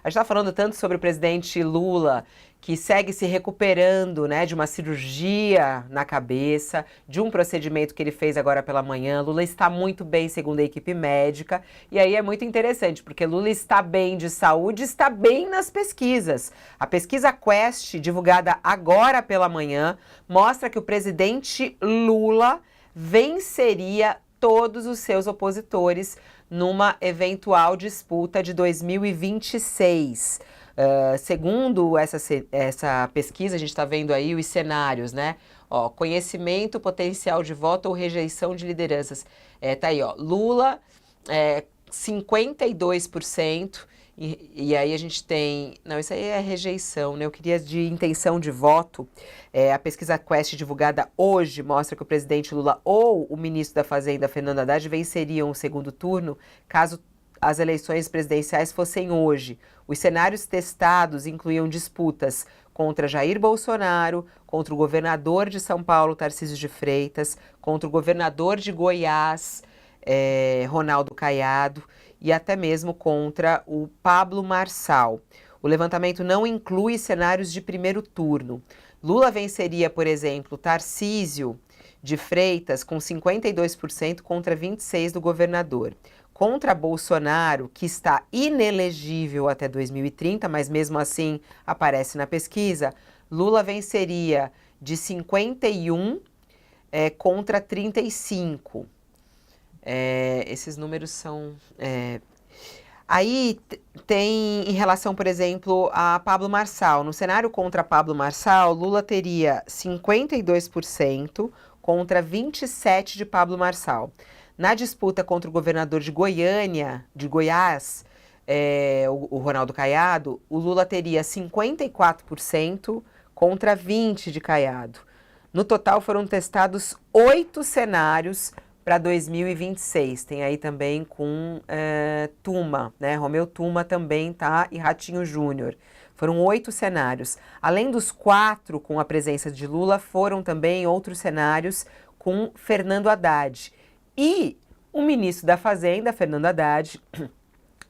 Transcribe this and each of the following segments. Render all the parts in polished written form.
A gente está falando tanto sobre o presidente Lula, que segue se recuperando, né, de uma cirurgia na cabeça, de um procedimento que ele fez agora pela manhã. Lula está muito bem, segundo a equipe médica. E aí é muito interessante, porque Lula está bem de saúde, está bem nas pesquisas. A pesquisa Quest, divulgada agora pela manhã, mostra que o presidente Lula venceria todos os seus opositores numa eventual disputa de 2026. Segundo essa pesquisa, a gente está vendo aí os cenários, né? Ó, conhecimento, potencial de voto ou rejeição de lideranças. Tá aí, ó, Lula, 52%, e aí a gente tem... Não, isso aí é rejeição, né? Eu queria de intenção de voto. A pesquisa Quest divulgada hoje mostra que o presidente Lula ou o ministro da Fazenda, Fernando Haddad, venceriam o segundo turno caso as eleições presidenciais fossem hoje. Os cenários testados incluíam disputas contra Jair Bolsonaro, contra o governador de São Paulo, Tarcísio de Freitas, contra o governador de Goiás, Ronaldo Caiado, e até mesmo contra o Pablo Marçal. O levantamento não inclui cenários de primeiro turno. Lula venceria, por exemplo, Tarcísio de Freitas com 52% contra 26% do governador. Contra Bolsonaro, que está inelegível até 2030, mas mesmo assim aparece na pesquisa, Lula venceria de 51 contra 35. Esses números são... Aí tem em relação, por exemplo, a Pablo Marçal. No cenário contra Pablo Marçal, Lula teria 52% contra 27% de Pablo Marçal. Na disputa contra o governador de Goiás, o Ronaldo Caiado, o Lula teria 54% contra 20% de Caiado. No total foram testados 8 cenários para 2026. Tem aí também com Tuma, né? Romeu Tuma também tá, e Ratinho Júnior. Foram 8 cenários. Além dos 4 com a presença de Lula, foram também outros cenários com Fernando Haddad. E o ministro da Fazenda, Fernando Haddad,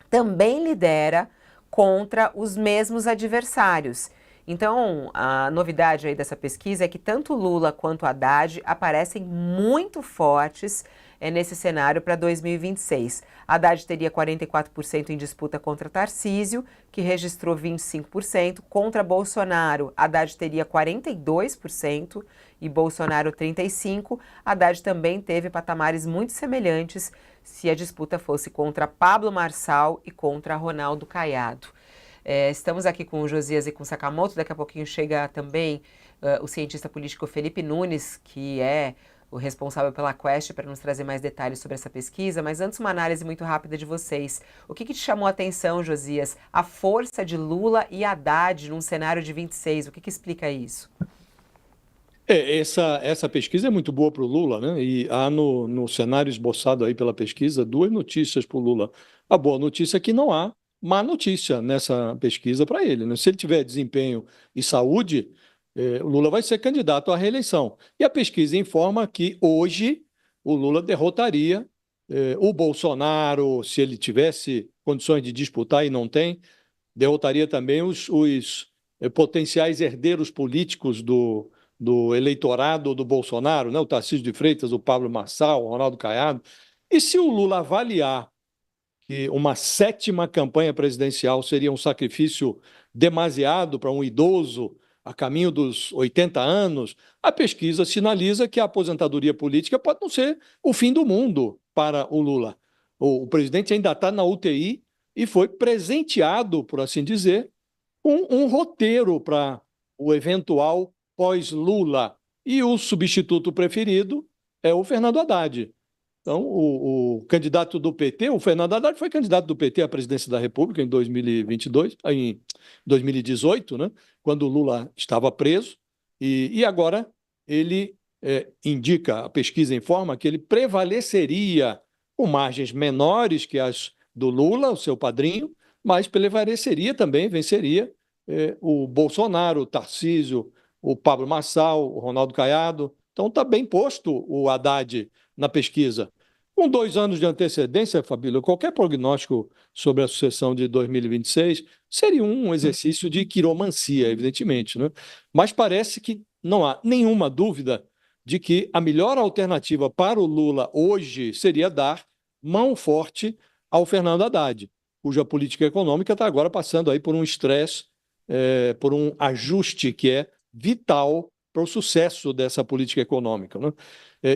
também lidera contra os mesmos adversários. Então, a novidade aí dessa pesquisa é que tanto Lula quanto Haddad aparecem muito fortes nesse cenário para 2026. Haddad teria 44% em disputa contra Tarcísio, que registrou 25%. Contra Bolsonaro, Haddad teria 42% e Bolsonaro 35%. Haddad também teve patamares muito semelhantes se a disputa fosse contra Pablo Marçal e contra Ronaldo Caiado. Estamos aqui com o Josias e com o Sakamoto. Daqui a pouquinho chega também o cientista político Felipe Nunes, que é o responsável pela Quest, para nos trazer mais detalhes sobre essa pesquisa. Mas antes, uma análise muito rápida de vocês. O que te chamou a atenção, Josias? A força de Lula e Haddad num cenário de 26. O que explica isso? Essa pesquisa é muito boa para o Lula, né? E há no cenário esboçado aí pela pesquisa 2 notícias para o Lula. A boa notícia é que não há má notícia nessa pesquisa para ele, né? Se ele tiver desempenho e saúde, o Lula vai ser candidato à reeleição. E a pesquisa informa que hoje o Lula derrotaria o Bolsonaro, se ele tivesse condições de disputar e não tem, derrotaria também os potenciais herdeiros políticos do eleitorado do Bolsonaro, né? O Tarcísio de Freitas, o Pablo Marçal, o Ronaldo Caiado. E se o Lula avaliar que uma 7ª campanha presidencial seria um sacrifício demasiado para um idoso a caminho dos 80 anos, a pesquisa sinaliza que a aposentadoria política pode não ser o fim do mundo para o Lula. O presidente ainda está na UTI e foi presenteado, por assim dizer, um roteiro para o eventual pós-Lula. E o substituto preferido é o Fernando Haddad. Então, o candidato do PT, o Fernando Haddad, foi candidato do PT à presidência da República em 2018, né, quando o Lula estava preso, e agora ele indica, a pesquisa informa, que ele prevaleceria com margens menores que as do Lula, o seu padrinho, mas prevaleceria também, venceria o Bolsonaro, o Tarcísio, o Pablo Marçal, o Ronaldo Caiado. Então, está bem posto o Haddad na pesquisa. Com 2 anos de antecedência, Fabíola, qualquer prognóstico sobre a sucessão de 2026 seria um exercício de quiromancia, evidentemente, né? Mas parece que não há nenhuma dúvida de que a melhor alternativa para o Lula hoje seria dar mão forte ao Fernando Haddad, cuja política econômica está agora passando aí por um estresse, por um ajuste que é vital para o sucesso dessa política econômica, né?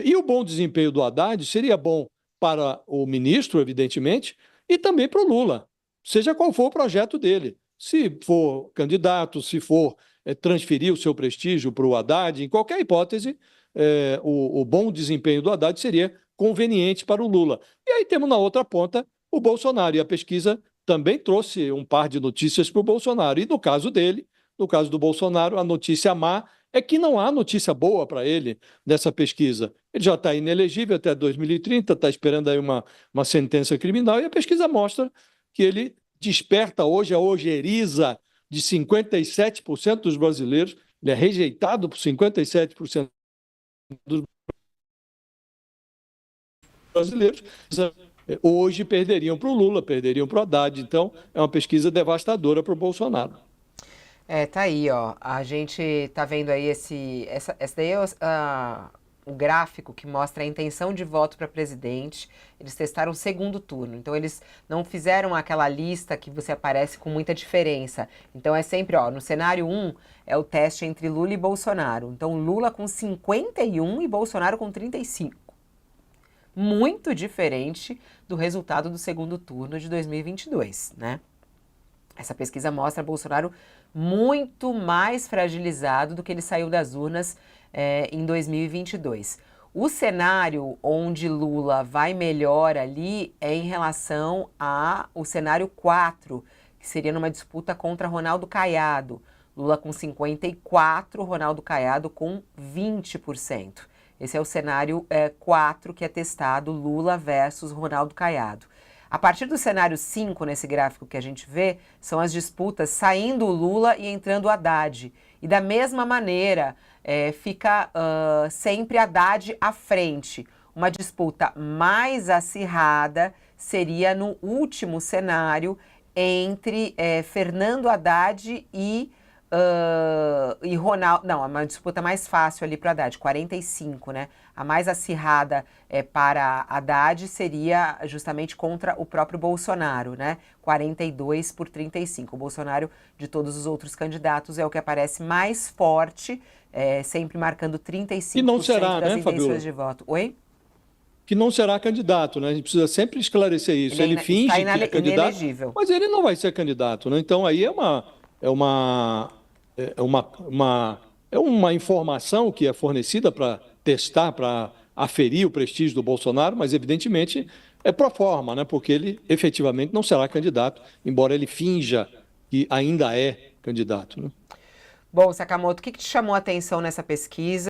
E o bom desempenho do Haddad seria bom para o ministro, evidentemente, e também para o Lula, seja qual for o projeto dele. Se for candidato, se for transferir o seu prestígio para o Haddad, em qualquer hipótese, o bom desempenho do Haddad seria conveniente para o Lula. E aí temos na outra ponta o Bolsonaro, e a pesquisa também trouxe um par de notícias para o Bolsonaro. E no caso dele, no caso do Bolsonaro, a notícia má é que não há notícia boa para ele nessa pesquisa. Ele já está inelegível até 2030, está esperando aí uma sentença criminal, e a pesquisa mostra que ele desperta hoje a ojeriza de 57% dos brasileiros, ele é rejeitado por 57% dos brasileiros. Hoje perderiam para o Lula, perderiam para o Haddad. Então, é uma pesquisa devastadora para o Bolsonaro. Tá aí, ó. A gente tá vendo aí essa daí é o gráfico que mostra a intenção de voto para presidente. Eles testaram o segundo turno. Então, eles não fizeram aquela lista que você aparece com muita diferença. Então, é sempre, ó, no cenário 1 é o teste entre Lula e Bolsonaro. Então, Lula com 51 e Bolsonaro com 35. Muito diferente do resultado do segundo turno de 2022, né? Essa pesquisa mostra Bolsonaro muito mais fragilizado do que ele saiu das urnas em 2022. O cenário onde Lula vai melhor ali é em relação ao cenário 4, que seria numa disputa contra Ronaldo Caiado. Lula com 54%, Ronaldo Caiado com 20%. Esse é o cenário 4 que é testado, Lula versus Ronaldo Caiado. A partir do cenário 5, nesse gráfico que a gente vê, são as disputas saindo o Lula e entrando o Haddad. E da mesma maneira, fica sempre Haddad à frente. Uma disputa mais acirrada seria no último cenário entre Fernando Haddad e Ronaldo. Não, é uma disputa mais fácil ali para Haddad, 45, né? A mais acirrada para Haddad seria justamente contra o próprio Bolsonaro, né? 42-35. O Bolsonaro, de todos os outros candidatos, é o que aparece mais forte, sempre marcando 35% E não será, das né, intenções Fabiola? de voto. Oi? Que não será candidato, né? A gente precisa sempre esclarecer isso. Ele Está finge que é candidato, inelegível. mas ele não vai ser candidato, né? Então aí é uma, é uma informação que é fornecida para testar, para aferir o prestígio do Bolsonaro, mas evidentemente é pro forma, né? Porque ele efetivamente não será candidato, embora ele finja que ainda é candidato, né? Bom, Sakamoto, o que te chamou a atenção nessa pesquisa?